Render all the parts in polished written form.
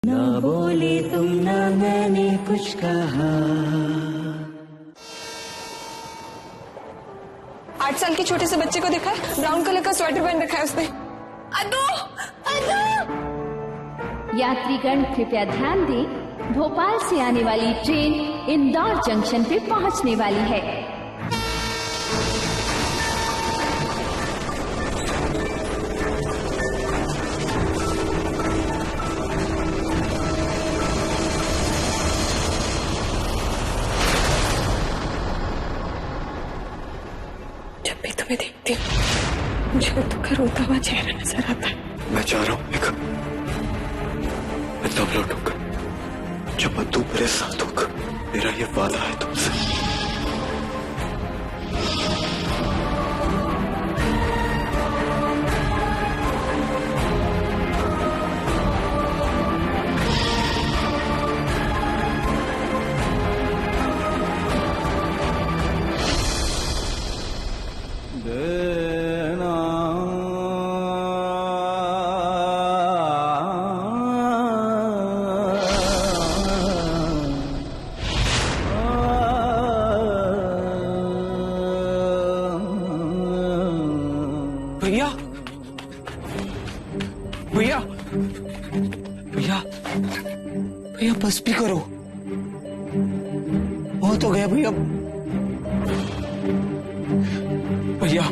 ना बोले तुम ना मैंने कुछ कहा। 8 साल के छोटे से बच्चे को देखा है, ब्राउन कलर का स्वेटर पहन रखा है उसने। अदू, अदू। यात्रीगण कृपया ध्यान दें, भोपाल से आने वाली ट्रेन इंदौर जंक्शन पे पहुंचने वाली है। जब भी तुम्हें देखती हूँ मुझे तो का रोता हुआ चेहरा नजर आता है। मैं जा रहा हूँ मेघा, मैं तब लौटूंगा जब तू मेरे साथ होगा। मेरा ये वादा है तुमसे। भैया भैया भैया भैया बस भी करो, हो तो गया भैया। भैया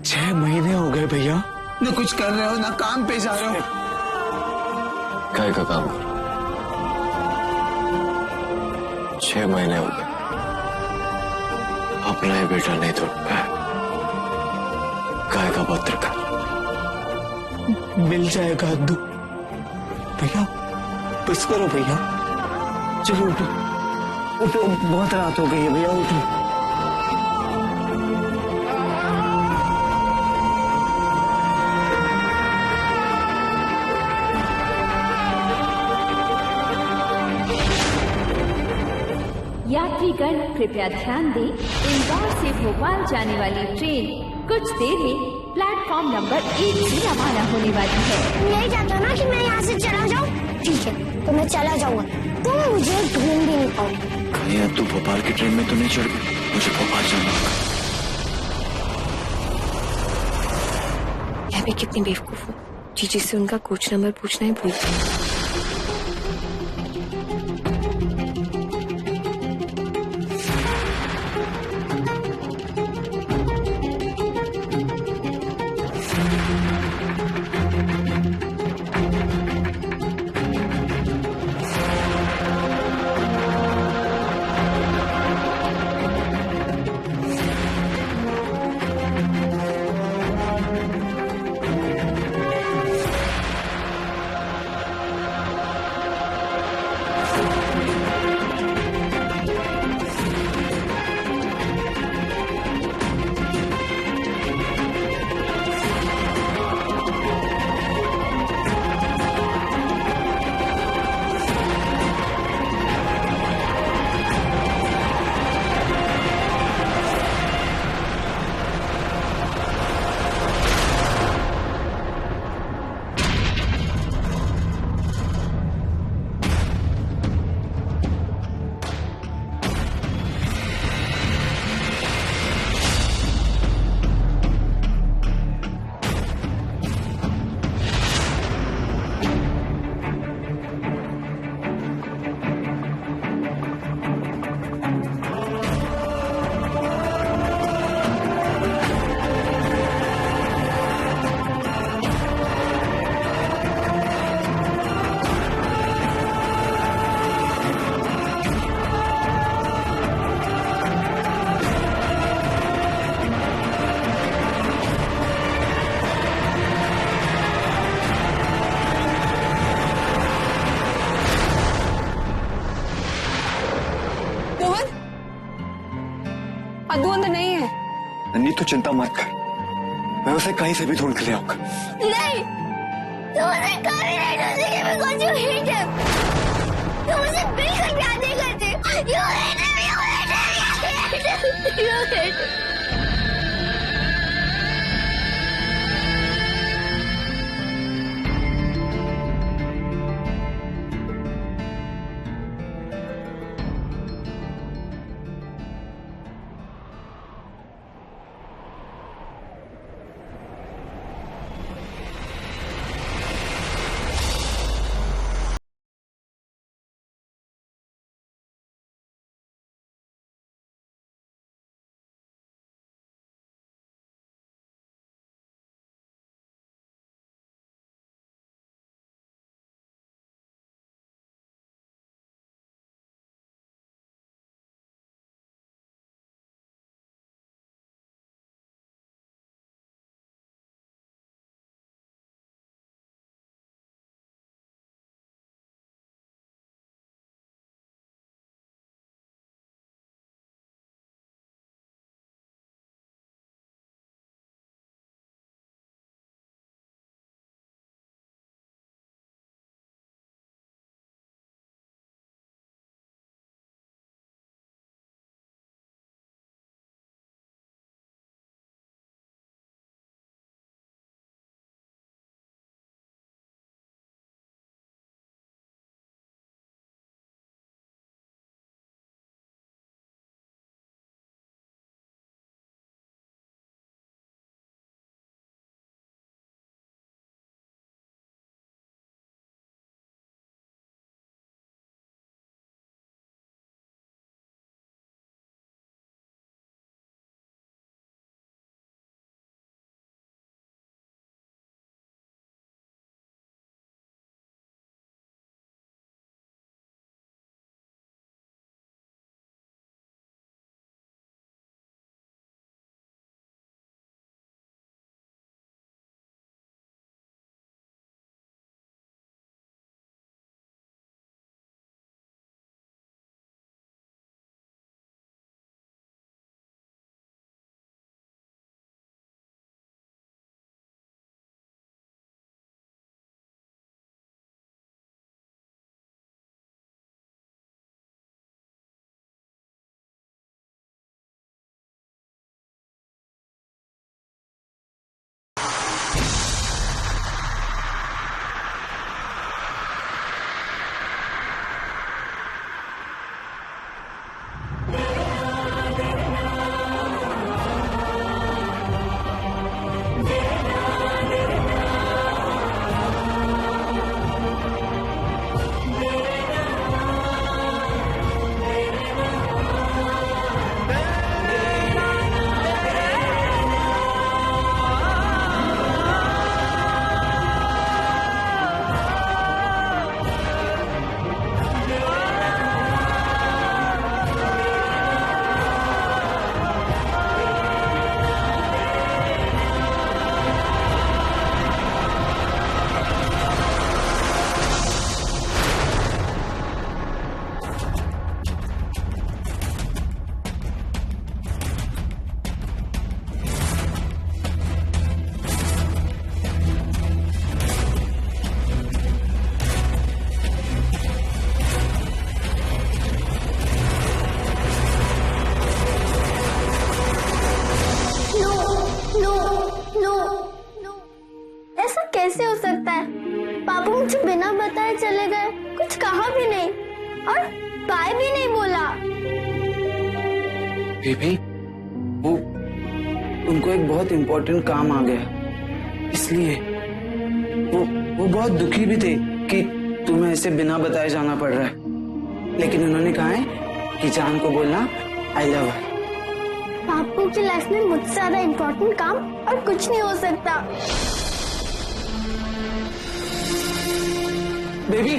6 महीने हो गए भैया, न कुछ कर रहे हो ना काम पे जा रहे हो। काय का काम करो? 6 महीने हो गए, अपना ही बेटा नहीं तोड़ पाया। काय का पत्र का मिल जाएगा अद्दू। भैया बस करो भैया, चलो उठो उठो, बहुत रात हो गई है भैया, उठो। यात्रीगण कृपया ध्यान दें, इंदौर से भोपाल जाने वाली ट्रेन कुछ देर में प्लेटफॉर्म नंबर 1 से रवाना होने वाली है। नहीं चाहता ना कि मैं यहाँ से चला जाऊँ? ठीक है तो मैं चला जाऊंगा, तुम मुझे ढूंढ भी नहीं पाओगे। कहीं तू भोपाल की ट्रेन में तो नहीं चढ़ गई? मुझे भोपाल जाना होगा। मैं भी कितनी बेवकूफ हूँ, जीजी से उनका कोच नंबर पूछना ही भूल गई। अद्दू अंदर नहीं है। नन्नी तू चिंता मत कर, मैं उसे कहीं से भी ढूंढ के ले आऊंगा। नहीं, तुम उसे कभी नहीं ढूंढेंगे, because you hate him। तुम उसे बिल्कुल प्यार नहीं करते। You hate him, you hate him, you hate him, you hate him। चले गए, कुछ कहा भी नहीं और बाय भी नहीं बोला। बेबी, वो उनको एक बहुत इम्पोर्टेंट काम आ गया, इसलिए वो बहुत दुखी भी थे कि तुम्हें ऐसे बिना बताए जाना पड़ रहा है, लेकिन उन्होंने कहा है कि जान को बोलना आई लव हर। पापू की लाइफ में मुझसे ज्यादा इम्पोर्टेंट काम और कुछ नहीं हो सकता। बेबी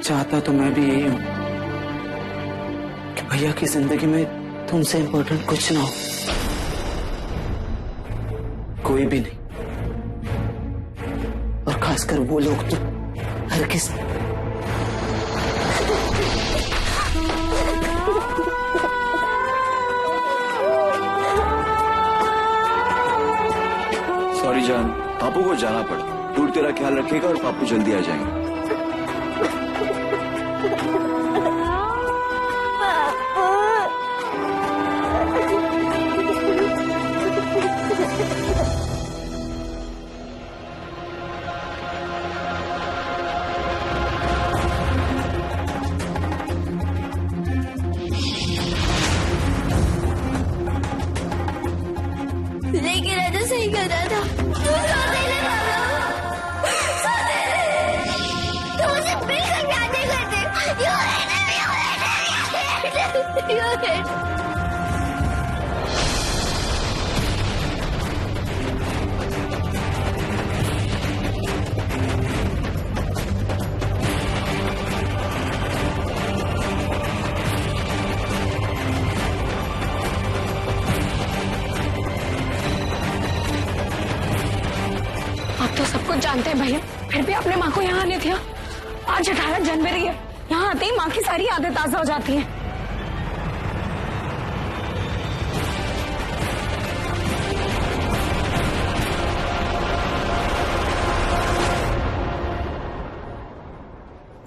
चाहता तो मैं भी यही हूं कि भैया की जिंदगी में तुमसे इम्पोर्टेंट कुछ ना हो, कोई भी नहीं, और खासकर वो लोग तो हर किस सॉरी जान, पापू को जाना पड़ा। दूर तेरा ख्याल रखेगा और पापू जल्दी आ जाएंगे। लेकिन राजा सही कर रहा था। तू सौतेले बाबा, सौतेले। तू मुझे बिल्कुल प्यार नहीं करते। You hate him, you hate him, you hate him। आप तो सब कुछ जानते हैं भैया, फिर भी आपने माँ को यहाँ आने दिया। आज 18 जनवरी है, यहाँ आते ही माँ की सारी यादें ताजा हो जाती हैं।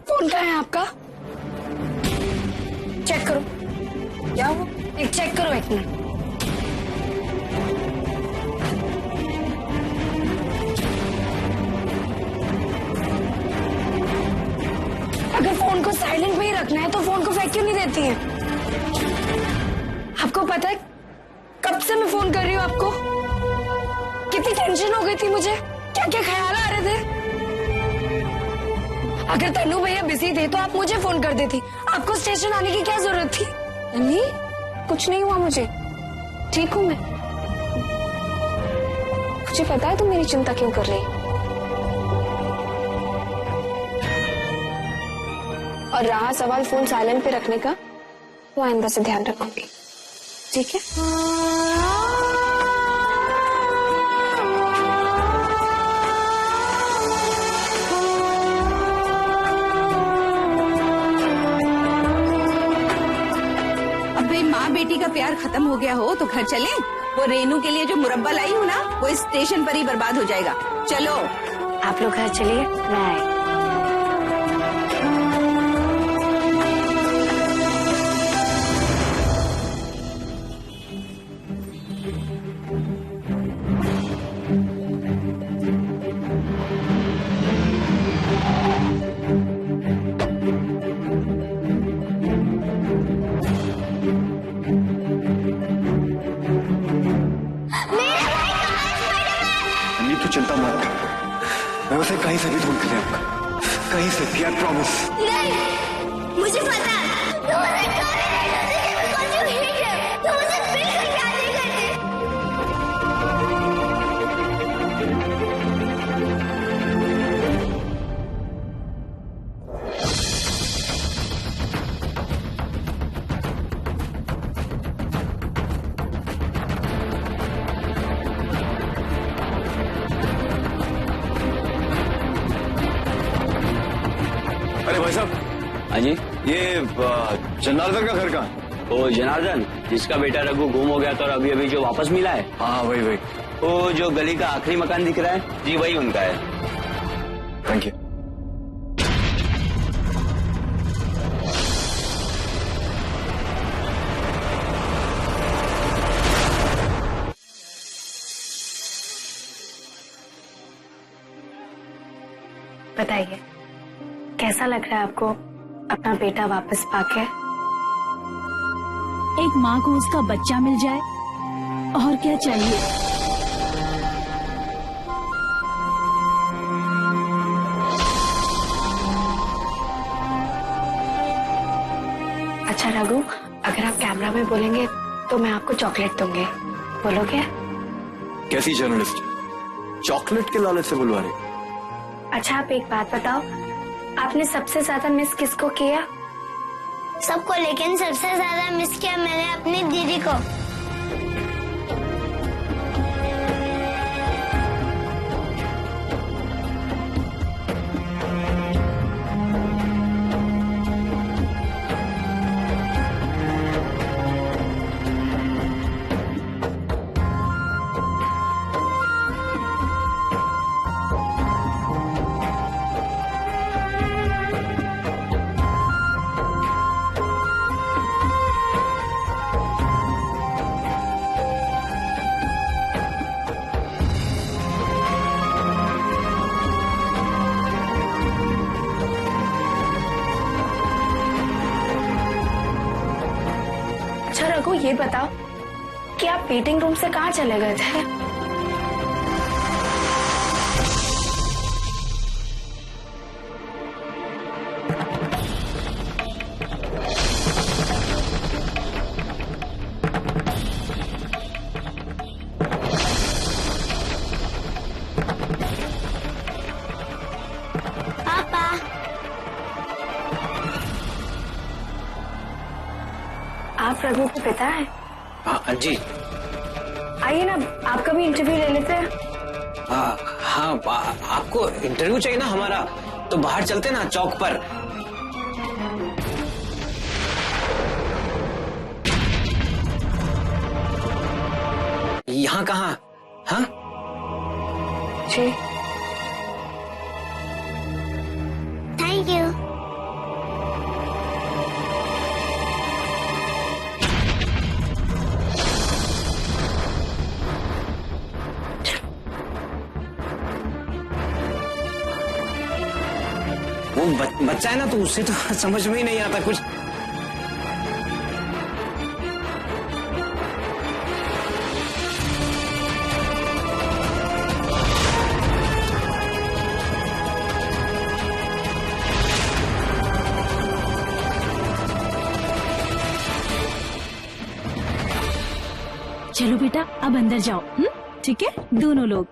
फोन कहाँ है आपका? चेक करो। क्या हुआ? एक चेक करो, एक मिनट। अगर फोन को साइलेंट में ही रखना है तो फोन को फेंक क्यों नहीं देती हैं? आपको पता है कब से मैं फोन कर रही हूँ आपको? कितनी टेंशन हो गई थी मुझे, क्या क्या ख्याल आ रहे थे। अगर तन्नू भैया बिजी थे तो आप मुझे फोन कर देती, आपको स्टेशन आने की क्या जरूरत थी? नहीं, कुछ नहीं हुआ मुझे, ठीक हूँ मैं। मुझे पता है तुम मेरी चिंता क्यों कर रही। और रहा सवाल फोन साइलेंट पे रखने का, वो आइंदा से ध्यान रखूंगी, ठीक है? अब भाई माँ बेटी का प्यार खत्म हो गया हो तो घर चलें? वो रेनू के लिए जो मुरब्बा लाई हूँ ना, वो स्टेशन पर ही बर्बाद हो जाएगा। चलो आप लोग घर चलिए, मैं आई। तू चिंता मत कर, मैं उसे कहीं से भी ढूंढ के ले आऊंगा, कहीं से भी, आई प्रॉमिस। नहीं, मुझे पता है तुम मुझे कभी नहीं ढूंढोगे because you hate him। तुम मुझे बिल्कुल प्यार नहीं करते। अरे भाई साहब। हाँ जी। ये जनार्दन का घर कहाँ है? वो जनार्दन जिसका बेटा रघु गुम हो गया था और अभी अभी जो वापस मिला है, हाँ वही वही। वो जो गली का आखिरी मकान दिख रहा है, जी वही उनका है। Thank you. बताइए, कैसा लग रहा है आपको अपना बेटा वापस पाके? एक माँ को उसका बच्चा मिल जाए और क्या चाहिए। अच्छा रघु, अगर आप कैमरा में बोलेंगे तो मैं आपको चॉकलेट दूंगी, बोलोगे? कैसी जर्नलिस्ट, चॉकलेट के लालच से बुलवा रही? अच्छा आप एक बात बताओ, आपने सबसे ज्यादा मिस किसको किया? सबको, लेकिन सबसे ज्यादा मिस किया मैंने अपनी दीदी को। अच्छा रघु, ये बताओ कि आप वेटिंग रूम से कहाँ चले गए थे? पापा, आप रघु के पिता हैं? हाँ जी। आइए ना, आपका भी इंटरव्यू ले लेते हैं। हाँ, आपको इंटरव्यू चाहिए ना हमारा, तो बाहर चलते ना चौक पर। यहाँ कहाँ? हाँ जी, थैंक यू। वो बच्चा है ना, तो उससे तो समझ में ही नहीं आता कुछ। चलो बेटा, अब अंदर जाओ। ठीक है, दोनों लोग।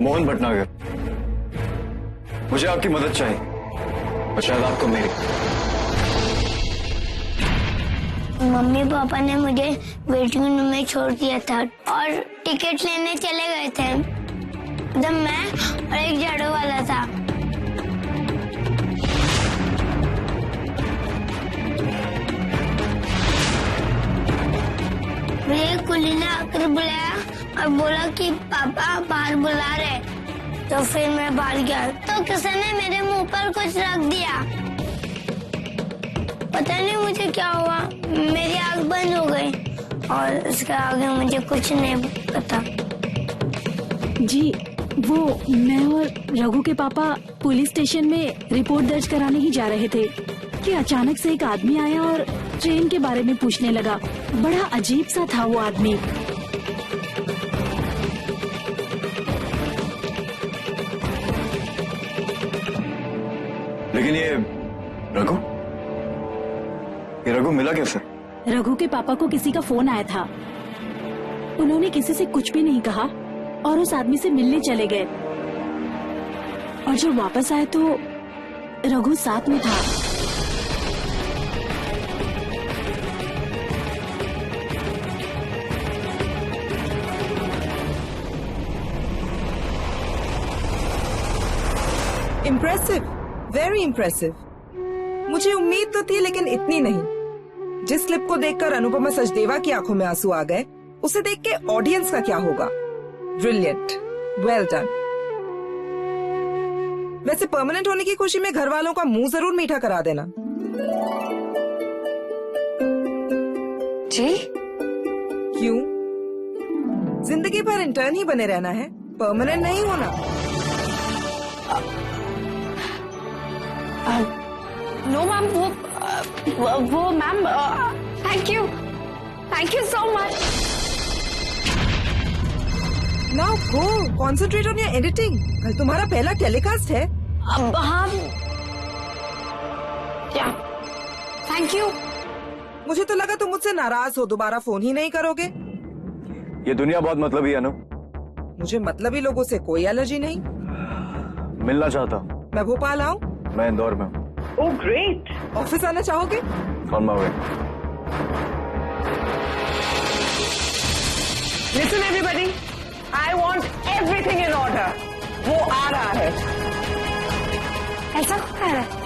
मोहन भटनागर, मुझे आपकी मदद चाहिए और शायद आपको मेरी। मम्मी पापा ने मुझे वेटिंग रूम में छोड़ दिया था और टिकट लेने चले गए थे जब मैं और एक झाड़ू वाला था। मुझे कुली ने आकर बुलाया और बोला कि पापा बाहर बुला रहे, तो फिर मैं बाहर गया तो किसी ने मेरे मुंह पर कुछ रख दिया। पता नहीं मुझे क्या हुआ, मेरी आंख बंद हो गई और उसके आगे मुझे कुछ नहीं पता। जी, वो मैं और रघु के पापा पुलिस स्टेशन में रिपोर्ट दर्ज कराने ही जा रहे थे कि अचानक से एक आदमी आया और ट्रेन के बारे में पूछने लगा। बड़ा अजीब सा था वो आदमी। लेकिन ये रघु मिला कैसे? रघु के पापा को किसी का फोन आया था, उन्होंने किसी से कुछ भी नहीं कहा और उस आदमी से मिलने चले गए, और जब वापस आए तो रघु साथ में था। Impressive, very impressive. मुझे उम्मीद तो थी लेकिन इतनी नहीं। जिस क्लिप को देखकर अनुपमा सचदेवा की आंखों में आंसू आ गए, उसे देख के ऑडियंस का क्या होगा? Brilliant, well done. वैसे परमानेंट होने की खुशी में घर वालों का मुंह जरूर मीठा करा देना। जी? क्यों? जिंदगी भर इंटर्न ही बने रहना है परमानेंट नहीं होना। नो मैम, वो ma'am, thank you so much. Now go concentrate on your editing. कल तुम्हारा पहला टेलीकास्ट है। अब हाँ, क्या? Thank you. मुझे तो लगा तुम मुझसे नाराज हो, दोबारा फोन ही नहीं करोगे। ये दुनिया बहुत मतलबी है अनु। मुझे मतलबी लोगों से कोई एलर्जी नहीं। मिलना चाहता हूँ। मैं भोपाल आऊँ? मैं इंदौर में हूँ। Oh great. ऑफिस आना चाहोगे? On my way. Listen everybody, I want everything in order. वो आ रहा है। ऐसा कौन कह रहा है?